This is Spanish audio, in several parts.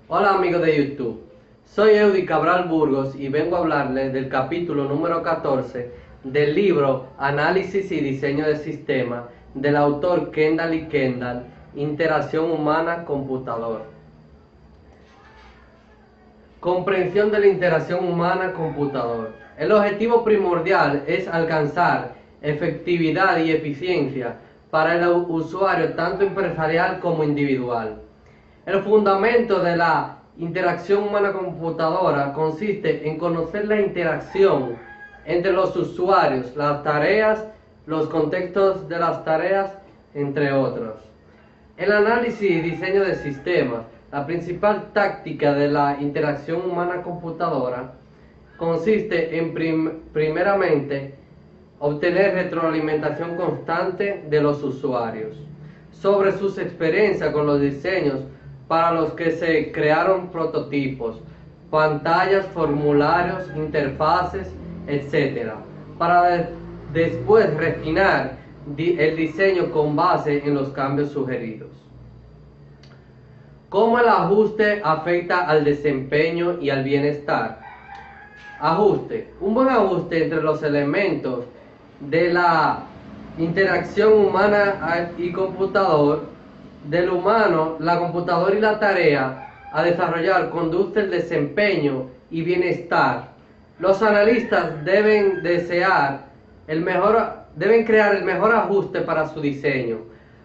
Hola amigos de YouTube, soy Eudy Cabral Burgos y vengo a hablarles del capítulo número 14 del libro Análisis y Diseño de Sistemas del autor Kendall y Kendall, Interacción Humana-Computador. Comprensión de la interacción humana-computador. El objetivo primordial es alcanzar efectividad y eficiencia para el usuario tanto empresarial como individual. El fundamento de la interacción humana-computadora consiste en conocer la interacción entre los usuarios, las tareas, los contextos de las tareas, entre otros. El análisis y diseño de sistemas. La principal táctica de la interacción humana-computadora consiste en primeramente obtener retroalimentación constante de los usuarios sobre sus experiencias con los diseños para los que se crearon prototipos, pantallas, formularios, interfaces, etc. Para después refinar el diseño con base en los cambios sugeridos. ¿Cómo el ajuste afecta al desempeño y al bienestar? Ajuste. Un buen ajuste entre los elementos de la interacción humana y computador, del humano, la computadora y la tarea a desarrollar conduce el desempeño y bienestar. Los analistas deben crear el mejor ajuste para su diseño.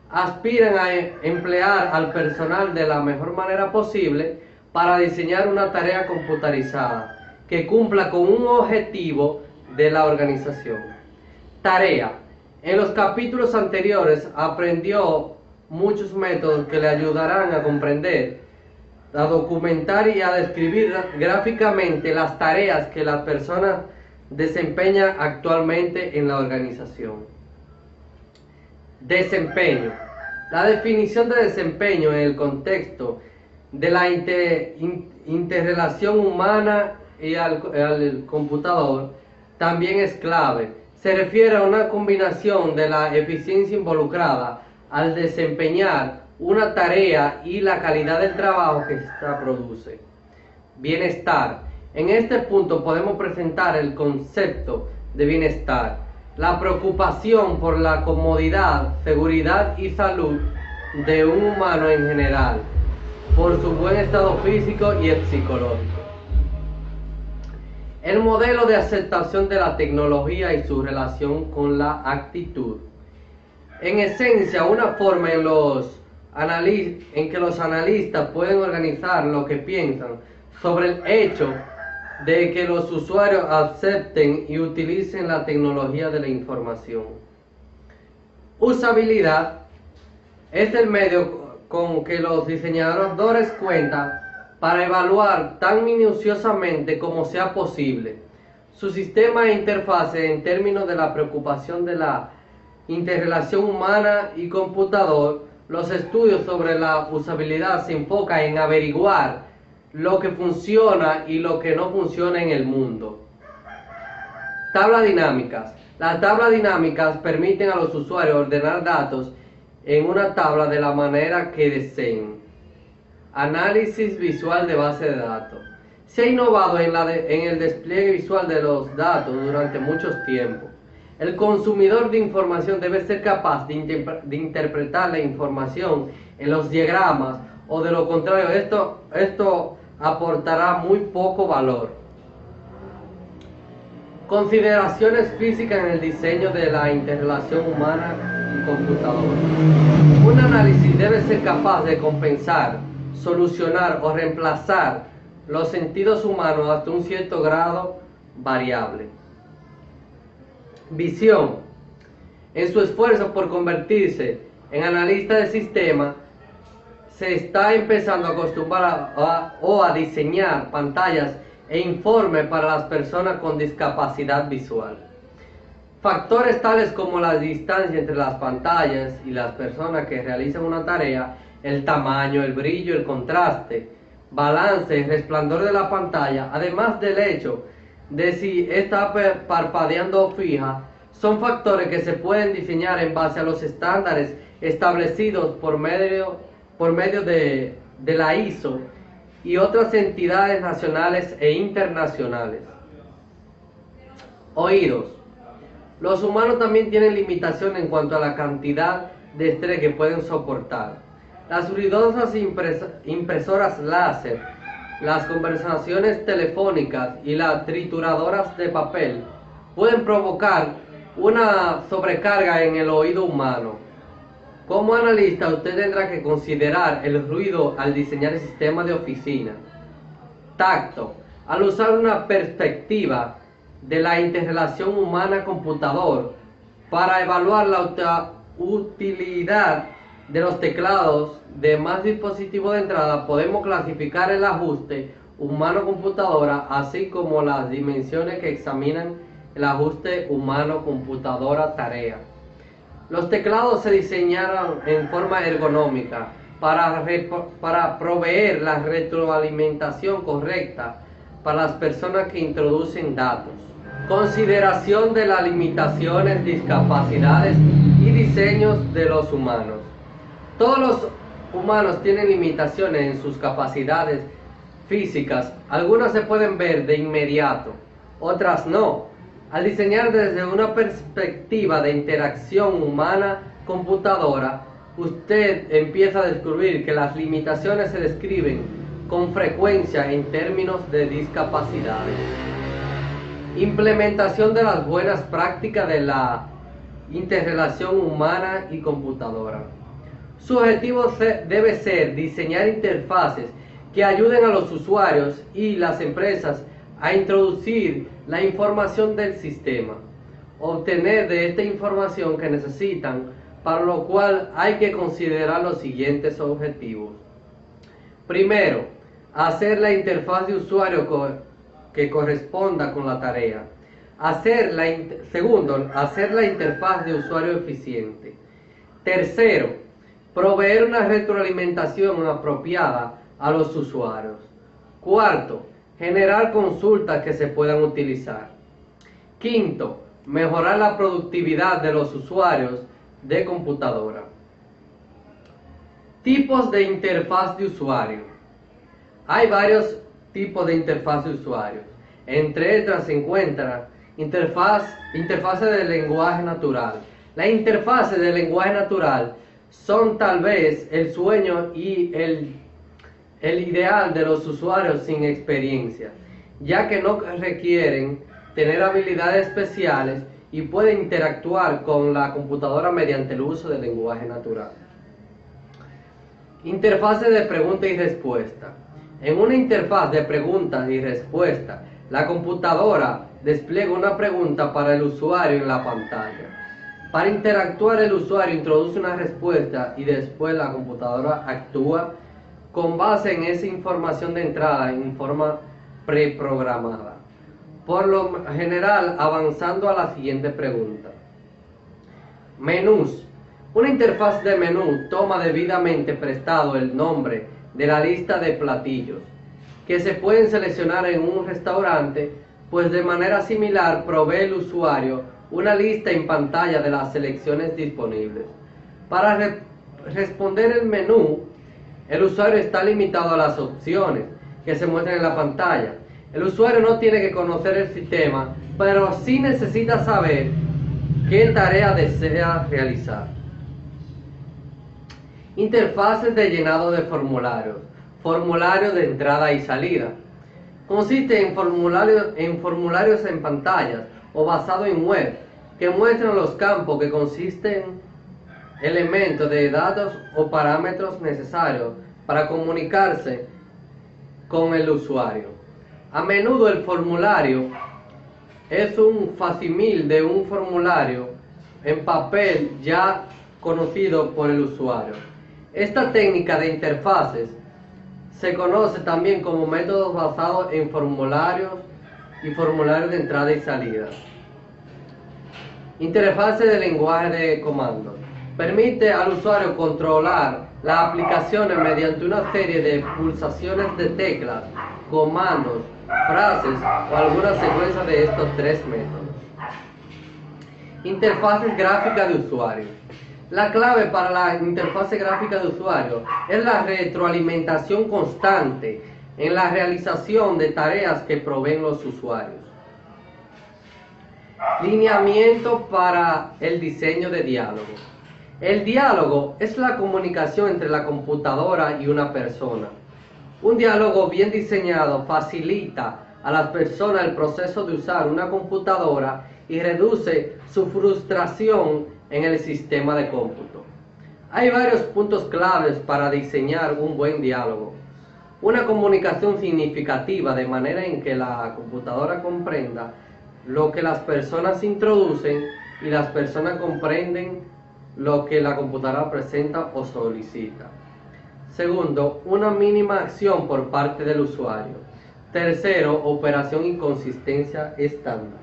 Aspiran a emplear al personal de la mejor manera posible para diseñar una tarea computarizada que cumpla con un objetivo de la organización. Tarea. En los capítulos anteriores aprendió muchos métodos que le ayudarán a comprender, a documentar y a describir gráficamente las tareas que las personas desempeñan actualmente en la organización. Desempeño. La definición de desempeño en el contexto de la interrelación humana y al computador también es clave. Se refiere a una combinación de la eficiencia involucrada al desempeñar una tarea y la calidad del trabajo que ésta produce. Bienestar. En este punto podemos presentar el concepto de bienestar, la preocupación por la comodidad, seguridad y salud de un humano en general, por su buen estado físico y psicológico. El modelo de aceptación de la tecnología y su relación con la actitud. En esencia, una forma en que los analistas pueden organizar lo que piensan sobre el hecho de que los usuarios acepten y utilicen la tecnología de la información. Usabilidad es el medio con que los diseñadores cuentan para evaluar tan minuciosamente como sea posible su sistema de interfase en términos de la preocupación de la interrelación humana y computador. Los estudios sobre la usabilidad se enfocan en averiguar lo que funciona y lo que no funciona en el mundo. Tablas dinámicas. Las tablas dinámicas permiten a los usuarios ordenar datos en una tabla de la manera que deseen. Análisis visual de base de datos. Se ha innovado en el despliegue visual de los datos durante muchos tiempos. El consumidor de información debe ser capaz de interpretar la información en los diagramas, o de lo contrario, esto aportará muy poco valor. Consideraciones físicas en el diseño de la interrelación humana y computador. Un análisis debe ser capaz de compensar, solucionar o reemplazar los sentidos humanos hasta un cierto grado variable. Visión. En su esfuerzo por convertirse en analista de sistemas, se está empezando a acostumbrar a diseñar pantallas e informes para las personas con discapacidad visual. Factores tales como la distancia entre las pantallas y las personas que realizan una tarea, el tamaño, el brillo, el contraste, balance, el resplandor de la pantalla, además del hecho de si está parpadeando o fija, son factores que se pueden diseñar en base a los estándares establecidos por medio de la ISO y otras entidades nacionales e internacionales. Oídos. Los humanos también tienen limitaciones en cuanto a la cantidad de estrés que pueden soportar. Las ruidosas impresoras láser, las conversaciones telefónicas y las trituradoras de papel pueden provocar una sobrecarga en el oído humano. Como analista, usted tendrá que considerar el ruido al diseñar el sistema de oficina. Tacto. Al usar una perspectiva de la interrelación humana-computador para evaluar la utilidad de los teclados de más dispositivos de entrada, podemos clasificar el ajuste humano-computadora, así como las dimensiones que examinan el ajuste humano-computadora-tarea. Los teclados se diseñaron en forma ergonómica para proveer la retroalimentación correcta para las personas que introducen datos. Consideración de las limitaciones, discapacidades y diseños de los humanos. Todos los humanos tienen limitaciones en sus capacidades físicas. Algunas se pueden ver de inmediato, otras no. Al diseñar desde una perspectiva de interacción humana-computadora, usted empieza a descubrir que las limitaciones se describen con frecuencia en términos de discapacidades. Implementación de las buenas prácticas de la interrelación humana y computadora. Su objetivo debe ser diseñar interfaces que ayuden a los usuarios y las empresas a introducir la información del sistema, obtener de esta información que necesitan, para lo cual hay que considerar los siguientes objetivos. Primero, hacer la interfaz de usuario que corresponda con la tarea. Segundo, hacer la interfaz de usuario eficiente. Tercero, proveer una retroalimentación apropiada a los usuarios. Cuarto, generar consultas que se puedan utilizar. Quinto, mejorar la productividad de los usuarios de computadora. Tipos de interfaz de usuario. Hay varios tipos de interfaz de usuario. Entre ellas se encuentra interfaz de lenguaje natural. Las interfaces de lenguaje natural son tal vez el sueño y el ideal de los usuarios sin experiencia, ya que no requieren tener habilidades especiales y pueden interactuar con la computadora mediante el uso del lenguaje natural. Interfase de pregunta y respuesta. En una interfaz de preguntas y respuesta, la computadora despliega una pregunta para el usuario en la pantalla. Para interactuar, el usuario introduce una respuesta y después la computadora actúa con base en esa información de entrada en forma preprogramada. Por lo general, avanzando a la siguiente pregunta. Menús. Una interfaz de menú toma debidamente prestado el nombre de la lista de platillos que se pueden seleccionar en un restaurante, pues de manera similar provee al usuario una lista en pantalla de las selecciones disponibles. Para responder el menú, el usuario está limitado a las opciones que se muestran en la pantalla. El usuario no tiene que conocer el sistema, pero sí necesita saber qué tarea desea realizar. Interfaces de llenado de formularios. Formularios de entrada y salida. Consiste en formularios en pantallas o basado en web que muestran los campos que consisten elementos de datos o parámetros necesarios para comunicarse con el usuario. A menudo el formulario es un facsímil de un formulario en papel ya conocido por el usuario. Esta técnica de interfaces se conoce también como métodos basados en formularios y formularios de entrada y salida. Interfase de lenguaje de comandos. Permite al usuario controlar las aplicaciones mediante una serie de pulsaciones de teclas, comandos, frases o alguna secuencia de estos tres métodos. Interfaces gráficas de usuario. La clave para la interfase gráfica de usuario es la retroalimentación constante en la realización de tareas que proveen los usuarios. Lineamiento para el diseño de diálogo. El diálogo es la comunicación entre la computadora y una persona. Un diálogo bien diseñado facilita a las personas el proceso de usar una computadora y reduce su frustración en el sistema de cómputo. Hay varios puntos claves para diseñar un buen diálogo. Una comunicación significativa de manera en que la computadora comprenda lo que las personas introducen y las personas comprenden lo que la computadora presenta o solicita. Segundo, una mínima acción por parte del usuario. Tercero, operación y consistencia estándar.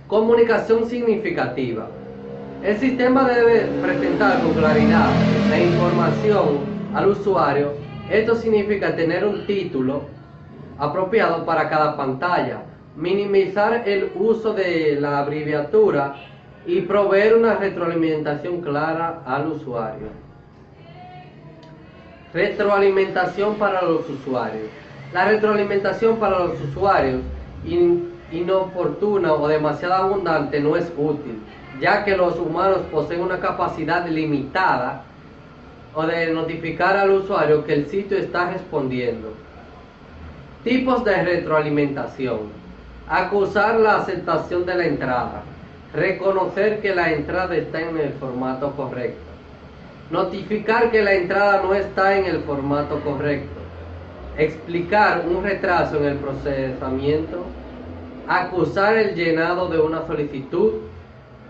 Comunicación significativa. El sistema debe presentar con claridad la información al usuario. Esto significa tener un título apropiado para cada pantalla, minimizar el uso de la abreviatura y proveer una retroalimentación clara al usuario. Retroalimentación para los usuarios. La retroalimentación para los usuarios inoportuna o demasiado abundante no es útil, ya que los humanos poseen una capacidad limitada o de notificar al usuario que el sitio está respondiendo. Tipos de retroalimentación. Acusar la aceptación de la entrada. Reconocer que la entrada está en el formato correcto. Notificar que la entrada no está en el formato correcto. Explicar un retraso en el procesamiento. Acusar el llenado de una solicitud.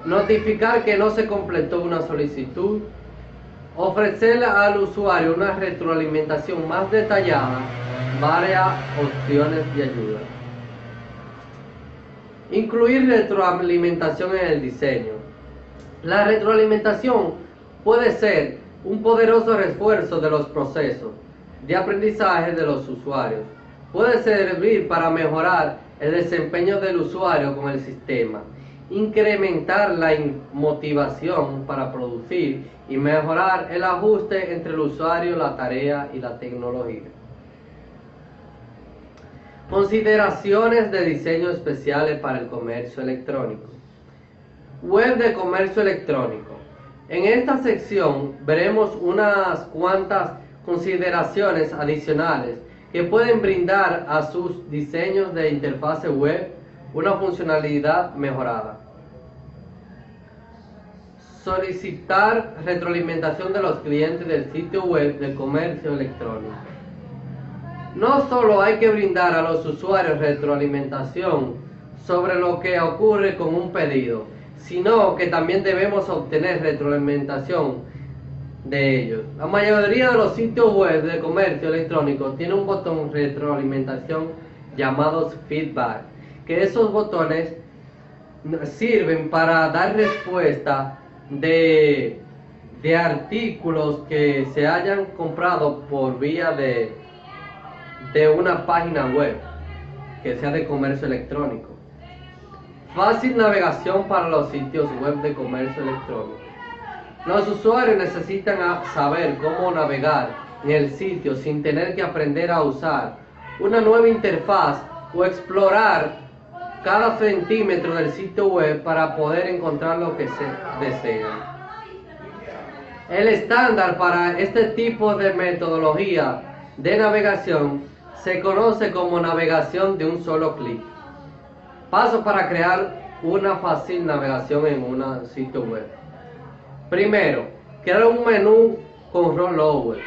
Notificar que no se completó una solicitud. Ofrecerle al usuario una retroalimentación más detallada. Varias opciones de ayuda. Incluir retroalimentación en el diseño. La retroalimentación puede ser un poderoso refuerzo de los procesos de aprendizaje de los usuarios. Puede servir para mejorar el desempeño del usuario con el sistema, incrementar la motivación para producir y mejorar el ajuste entre el usuario, la tarea y la tecnología. Consideraciones de diseño especiales para el comercio electrónico. Web de comercio electrónico. En esta sección veremos unas cuantas consideraciones adicionales que pueden brindar a sus diseños de interfase web una funcionalidad mejorada. Solicitar retroalimentación de los clientes del sitio web del comercio electrónico. No solo hay que brindar a los usuarios retroalimentación sobre lo que ocurre con un pedido, sino que también debemos obtener retroalimentación de ellos. La mayoría de los sitios web de comercio electrónico tienen un botón retroalimentación llamados feedback, que esos botones sirven para dar respuesta de artículos que se hayan comprado por vía de una página web que sea de comercio electrónico. Fácil navegación para los sitios web de comercio electrónico. Los usuarios necesitan saber cómo navegar en el sitio sin tener que aprender a usar una nueva interfaz o explorar cada centímetro del sitio web para poder encontrar lo que se desea. El estándar para este tipo de metodología de navegación se conoce como navegación de un solo clic. Pasos para crear una fácil navegación en un sitio web. Primero, crear un menú con rollover.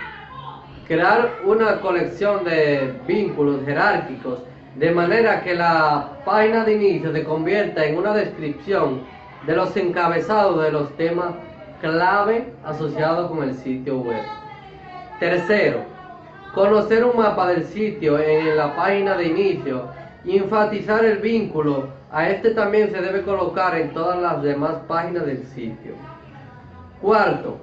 Crear una colección de vínculos jerárquicos de manera que la página de inicio se convierta en una descripción de los encabezados de los temas clave asociados con el sitio web. Tercero, conocer un mapa del sitio en la página de inicio y enfatizar el vínculo. A este también se debe colocar en todas las demás páginas del sitio. Cuarto,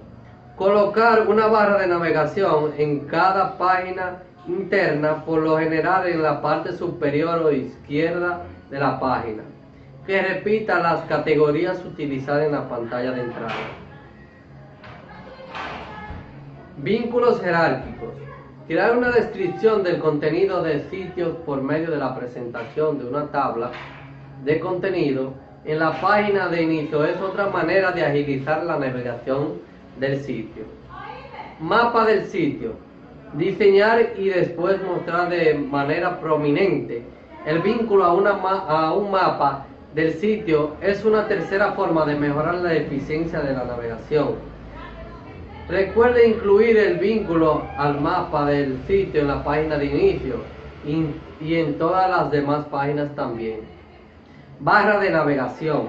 colocar una barra de navegación en cada página interna, por lo general en la parte superior o izquierda de la página, que repita las categorías utilizadas en la pantalla de entrada. Vínculos jerárquicos. Crear una descripción del contenido de sitios por medio de la presentación de una tabla de contenido en la página de inicio es otra manera de agilizar la navegación del sitio. Mapa del sitio. Diseñar y después mostrar de manera prominente el vínculo a un mapa del sitio es una tercera forma de mejorar la eficiencia de la navegación. Recuerde incluir el vínculo al mapa del sitio en la página de inicio y en todas las demás páginas también. Barra de navegación.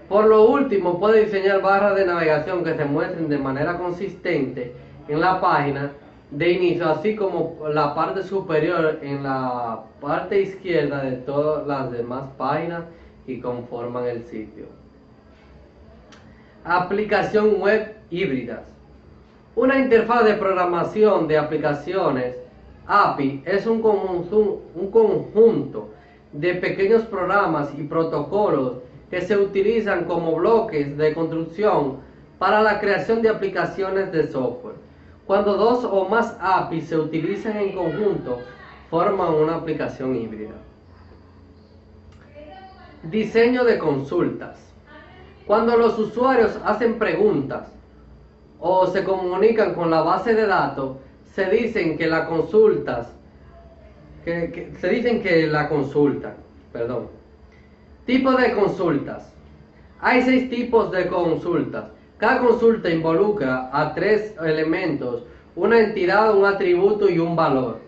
Por lo último, puede diseñar barras de navegación que se muestren de manera consistente en la página de inicio, así como la parte superior en la parte izquierda de todas las demás páginas que conforman el sitio. Aplicación web híbridas. Una interfaz de programación de aplicaciones, API, es un conjunto de pequeños programas y protocolos que se utilizan como bloques de construcción para la creación de aplicaciones de software. Cuando dos o más APIs se utilizan en conjunto, forman una aplicación híbrida. Diseño de consultas. Cuando los usuarios hacen preguntas o se comunican con la base de datos, se dicen que la consultan. Tipo de consultas. Hay 6 tipos de consultas. Cada consulta involucra a 3 elementos: una entidad, un atributo y un valor.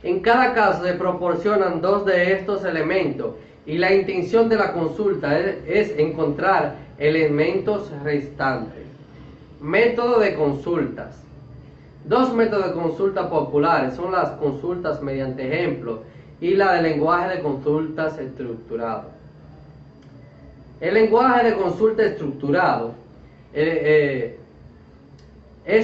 En cada caso se proporcionan 2 de estos elementos y la intención de la consulta es encontrar elementos restantes. Método de consultas. 2 métodos de consulta populares son las consultas mediante ejemplos y la del lenguaje de consultas estructurado. El lenguaje de consulta estructurado es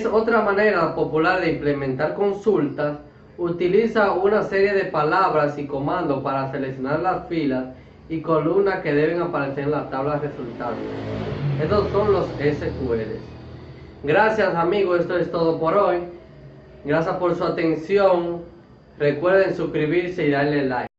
otra manera popular de implementar consultas. Utiliza una serie de palabras y comandos para seleccionar las filas y columnas que deben aparecer en la tabla resultante. Estos son los SQL. Gracias amigos, esto es todo por hoy. Gracias por su atención. Recuerden suscribirse y darle like.